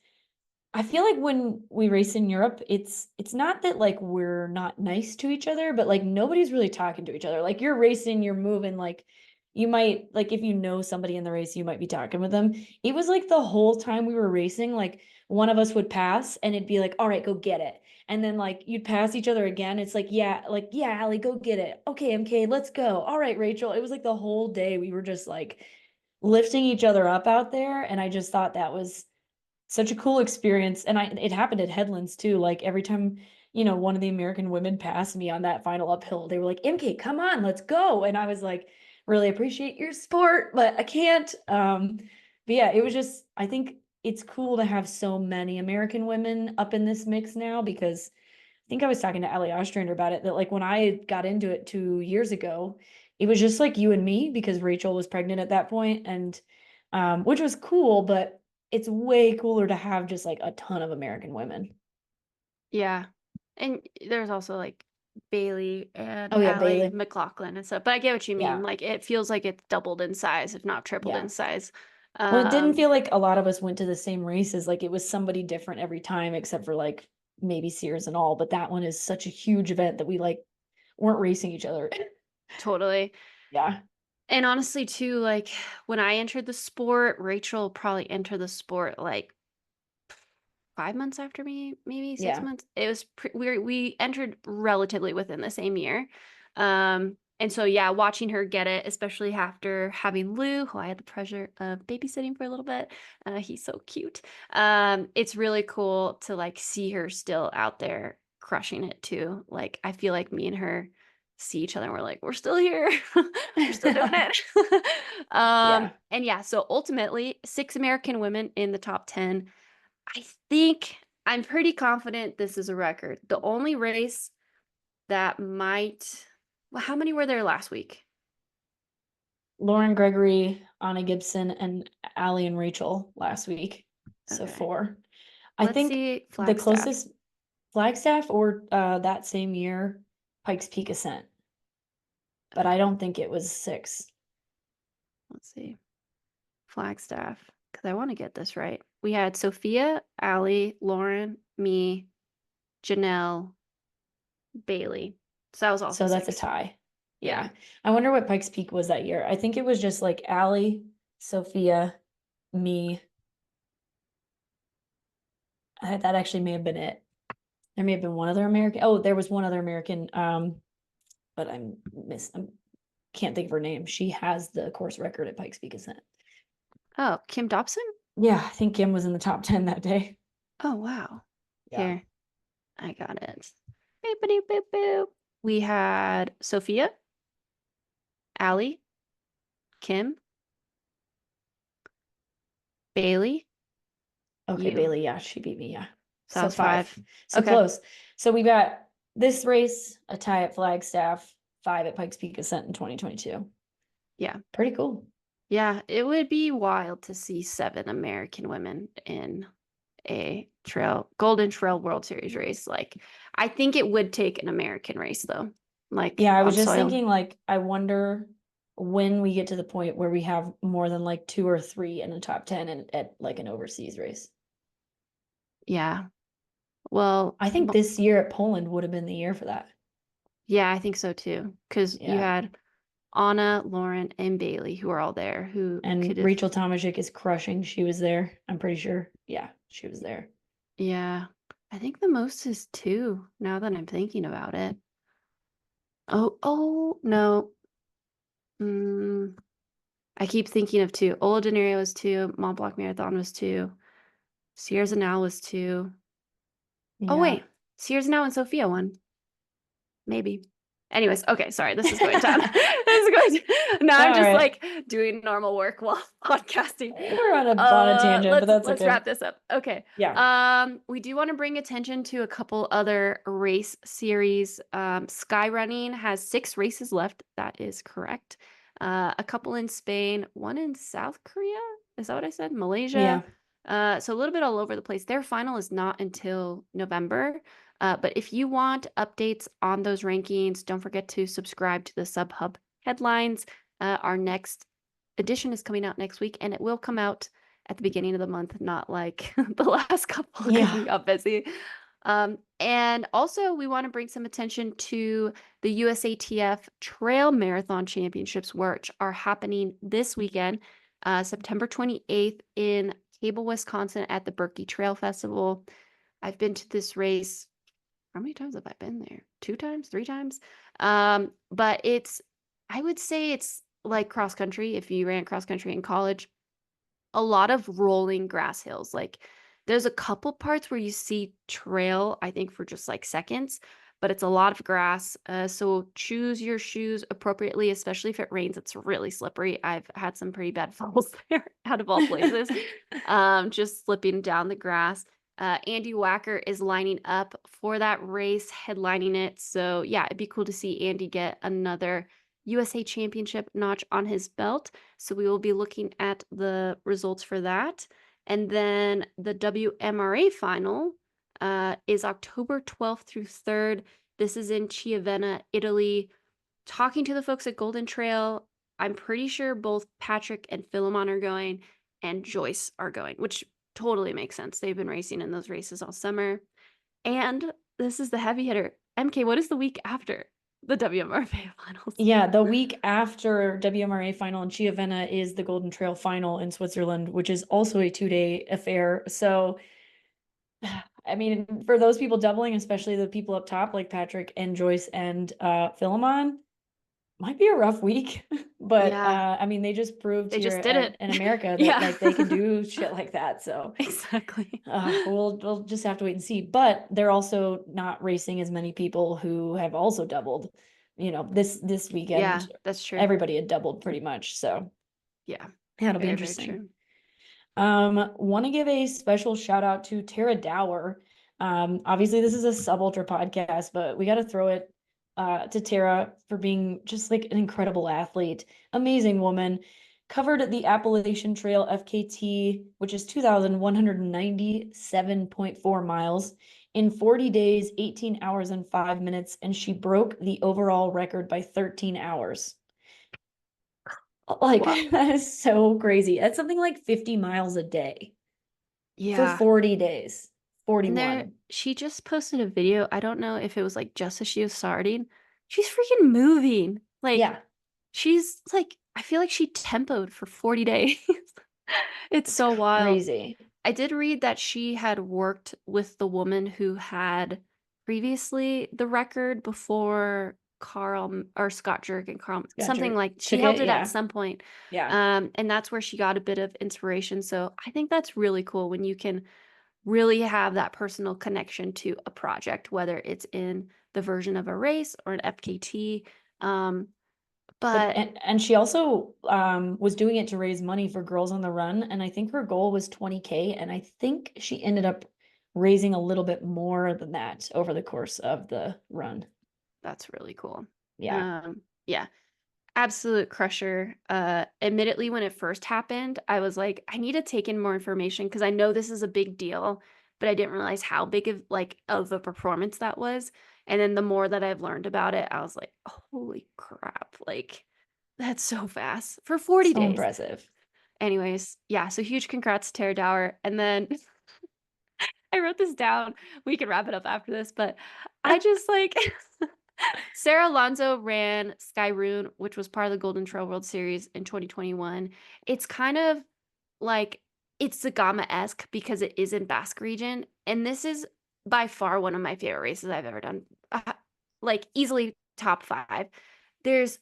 I feel like when we race in Europe, it's not that like we're not nice to each other, but like nobody's really talking to each other. Like you're racing, you're moving, like you might like if you know somebody in the race, you might be talking with them. It was like the whole time we were racing, like one of us would pass and it'd be like, all right, go get it. And then like you'd pass each other again. It's like, yeah, Allie, go get it. Okay, MK, let's go. All right, Rachel. It was like the whole day we were just like lifting each other up out there. And I just thought that was such a cool experience. And it happened at Headlands too. Like every time, one of the American women passed me on that final uphill, they were like, MK, come on, let's go. And I was like, really appreciate your sport, but I can't. But yeah, it was just, I think it's cool to have so many American women up in this mix now because I think I was talking to Ali Ostrander about it that like when I got into it 2 years ago, it was just like you and me because Rachel was pregnant at that point and which was cool, but it's way cooler to have just like a ton of American women.
yeah. And there's also like Bailey and
Oh yeah,
Allie
Bailey.
McLaughlin and stuff. But I get what you mean.
Yeah.
Like it feels like it's doubled in size, if not tripled in
Yeah.
size.
Well, it didn't
Um,
feel like a lot of us went to the same races. Like it was somebody different every time, except for like maybe Sears and all. But that one is such a huge event that we like weren't racing each other.
totally.
Yeah.
And honestly, too, like when I entered the sport, Rachel probably entered the sport like 5 months after me, maybe six
Yeah.
months. It was we entered relatively within the same year. And so yeah, watching her get it, especially after having Lou, who I had the pleasure of babysitting for a little bit. He's so cute. It's really cool to like see her still out there crushing it too. Like I feel like me and her see each other and we're like, we're still here. We're still doing it.
Yeah.
And yeah, so ultimately, six American women in the top 10. I think I'm pretty confident this is a record. The only race that might, well, how many were there last week?
Lauren Gregory, Anna Gibson, and Allie and Rachel last week. So
Okay.
four. I
Let's
think
see
the
Flagstaff.
closest Flagstaff or that same year, Pikes Peak Ascent, but I
Okay.
don't think it was six.
Let's see. Flagstaff. Because I want to get this right. We had Sophia, Allie, Lauren, me, Janelle, Bailey. So that was also
So that's a
six.
tie.
Yeah.
Yeah. I wonder what Pikes Peak was that year. I think it was just like Allie, Sophia, me. That actually may have been it. There may have been one other American. Oh, there was one other American. But I can't think of her name. She has the course record at Pikes Peak Ascent.
Oh, Kim Dobson?
Yeah, I think Kim was in the top 10 that day.
Oh, wow.
Yeah.
Here, I got it. Boop, boop, boop, boop. We had Sophia, Allie, Kim, Bailey,
Okay,
you.
Bailey. Yeah, she beat me. Yeah. So
Sub
5.
5.
So
Okay.
close. So we got this race, a tie at Flagstaff, 5 at Pikes Peak Ascent in 2022.
Yeah.
Pretty cool.
Yeah, it would be wild to see 7 American women in a Golden Trail World Series race. Like, I think it would take an American race though, like
Yeah, I was
on
just
soil.
thinking, like, I wonder when we get to the point where we have more than like 2 or 3 in the top 10 and at like an overseas race.
Yeah. Well,
I think this year at Poland would have been the year for that.
yeah, I think so too. Because you
Yeah.
had Anna, Lauren, and Bailey who are all there who
And
could have,
Rachel Tomaszek is crushing. She was there. I'm pretty sure. Yeah, she was there.
yeah. I think the most is 2 now that I'm thinking about it. Oh, no. Mm, I keep thinking of 2. Ola De Niro was 2. Mont Blanc Marathon was 2. Sierra Zanal was 2. Oh,
Yeah.
wait. Sierra Zanal and Sophia won. Maybe. Anyways, okay, sorry. This is going down. This is going now I'm
All
just
right.
like doing normal work while podcasting.
We're on a tangent, but that's
Let's
okay.
wrap this up. Okay.
Yeah.
We do want to bring attention to a couple other race series. Sky Running has 6 races left. That is correct. A couple in Spain, one in South Korea. Is that what I said? Malaysia.
Yeah.
So a little bit all over the place. Their final is not until November. But if you want updates on those rankings, don't forget to subscribe to the SUBHUB headlines. Our next edition is coming out next week, and it will come out at the beginning of the month, not like the last couple because we
Yeah.
got busy. And also, we want to bring some attention to the USATF Trail Marathon Championships, which are happening this weekend, September 28th in Cable, Wisconsin at the Berkey Trail Festival. I've been to this race. How many times have I been there? 2 times, 3 times? But I would say it's like cross country. If you ran cross country in college, a lot of rolling grass hills. Like there's a couple parts where you see trail, I think for just like seconds, but it's a lot of grass. So choose your shoes appropriately, especially if it rains. It's really slippery. I've had some pretty bad falls there out of all places, just slipping down the grass. Andy Wacker is lining up for that race, headlining it. So yeah, it'd be cool to see Andy get another USA Championship notch on his belt. So we will be looking at the results for that. And then the WMRA final is October 12th through 3rd. This is in Chiavenna, Italy. Talking to the folks at Golden Trail, I'm pretty sure both Patrick and Philemon are going and Joyce are going, which totally makes sense. They've been racing in those races all summer. And this is the heavy hitter. MK, what is the week after the WMRA finals?
Yeah, the week after WMRA final in Chiavenna is the Golden Trail final in Switzerland, which is also a 2-day affair. So, I mean, for those people doubling, especially the people up top like Patrick and Joyce and Philemon, might be a rough week. But
Yeah,
I mean, they just proved
they
here
just did it.
in America that
Yeah,
like they can do shit like that. So
exactly.
we'll just have to wait and see. But they're also not racing as many people who have also doubled. You know, this
Yeah,
weekend,
that's true.
everybody had doubled pretty much. So
Yeah,
that'll be
very, very
interesting.
true.
Want to give a special shout out to Tara Dower. Obviously this is a sub ultra podcast, but we got to throw it to Tara for being just like an incredible athlete, amazing woman. Covered the Appalachian Trail FKT, which is 2,197.4 miles in 40 days, 18 hours and 5 minutes, and she broke the overall record by 13 hours. Like,
Wow.
that is so crazy. That's something like 50 miles a day for
Yeah.
40 days.
And
41.
she just posted a video. I don't know if it was like just as she was starting. She's freaking moving. Like,
Yeah,
she's like, I feel like she tempoed for 40 days. It's
it's
so wild.
crazy.
I did read that she had worked with the woman who had previously the record before Carl or Scott Jurek and Carl, something
Gotcha.
like she
Took
held
it.
it at
Yeah.
some point.
Yeah.
And that's where she got a bit of inspiration. So I think that's really cool when you can really have that personal connection to a project, whether it's in the version of a race or an FKT. Um,
But
but
and she also was doing it to raise money for Girls on the Run. And I think her goal was 20K. And I think she ended up raising a little bit more than that over the course of the run.
That's really cool.
Yeah.
Yeah. Absolute crusher. Admittedly, when it first happened, I was like, I need to take in more information because I know this is a big deal, but I didn't realize how big of a performance that was. And then the more that I've learned about it, I was like, holy crap, like that's so fast for 40
So
days.
impressive.
Anyways, yeah, so huge congrats to Tara Dower. And then I wrote this down. We can wrap it up after this, but I just like Sarah Alonso ran Skyroon, which was part of the Golden Trail World Series in 2021. It's kind of like it's Zagama-esque because it is in Basque region. And this is by far one of my favorite races I've ever done. Like easily top 5. There's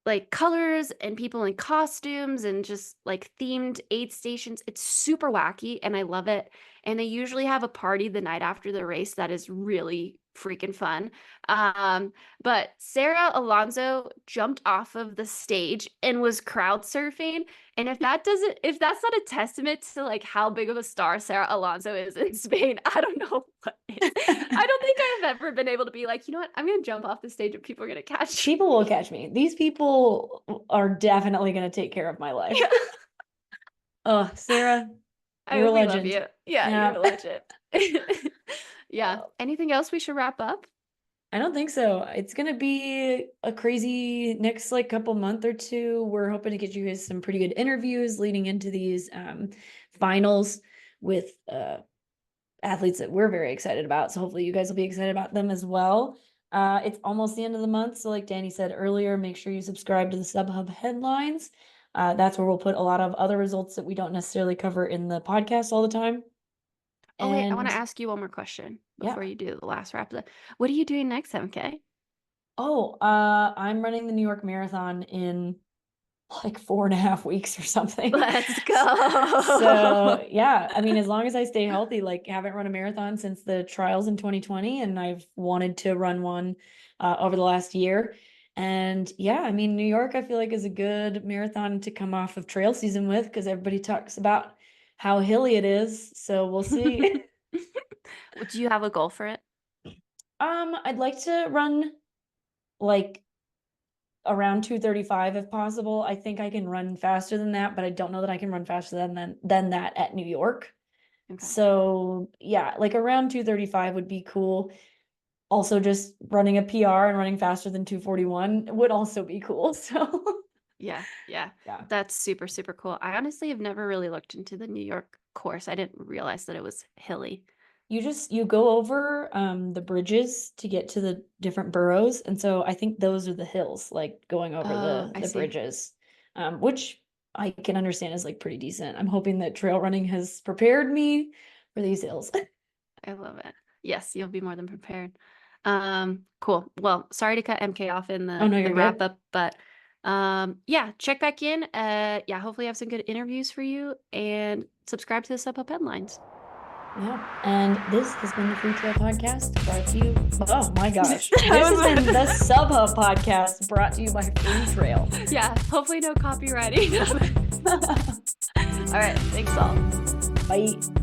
like colors and people in costumes and just like themed aid stations. It's super wacky and I love it. And they usually have a party the night after the race that is really freaking fun. But Sarah Alonso jumped off of the stage and was crowd surfing. And if that's not a testament to like how big of a star Sarah Alonso is in Spain, I don't know what is. I don't think I've ever been able to be like, you know what, I'm gonna jump off the stage and people are gonna catch me.
People will catch me. These people are definitely going to take care of my life. Oh, Sarah, you're a
We
legend.
love you. Yeah, you're a legend. Yeah. Anything else we should wrap up?
I don't think so. It's gonna be a crazy next like couple month or two. We're hoping to get you guys some pretty good interviews leading into these finals with athletes that we're very excited about. So hopefully you guys will be excited about them as well. It's almost the end of the month. So like Danny said earlier, make sure you subscribe to the SUBHUB headlines. That's where we'll put a lot of other results that we don't necessarily cover in the podcast all the time.
Oh, wait, I want to
And
ask you one more question
yeah.
before you do the last wrap. What are you doing next, MK?
Oh, I'm running the New York Marathon in like 4.5 weeks or something.
Let's go.
So yeah, I mean, as long as I stay healthy, like haven't run a marathon since the trials in 2020, and I've wanted to run one over the last year. And yeah, I mean, New York, I feel like is a good marathon to come off of trail season with because everybody talks about how hilly it is. So we'll see.
Do you have a goal for it?
I'd like to run like around 2:35 if possible. I think I can run faster than that, but I don't know that I can run faster than that at New York.
Okay.
So yeah, like around 2:35 would be cool. Also, just running a PR and running faster than 2:41 would also be cool. So
Yeah.
yeah.
That's super, super cool. I honestly have never really looked into the New York course. I didn't realize that it was hilly.
You go over the bridges to get to the different boroughs, and so I think those are the hills, like going over
I
the
see.
bridges, which I can understand is like pretty decent. I'm hoping that trail running has prepared me for these hills.
I love it. Yes, you'll be more than prepared. Cool. Well, sorry to cut MK off in
Oh no,
the
you're
wrap
good.
up, but yeah, check back in. Yeah, hopefully I have some good interviews for you and subscribe to the SUBHUB headlines.
Yeah, and this has been the Free Trail Podcast brought to you. Oh my gosh, this has been the SUBHUB Podcast brought to you by Free Trail.
Yeah, hopefully no copywriting. All right, thanks all.
Bye.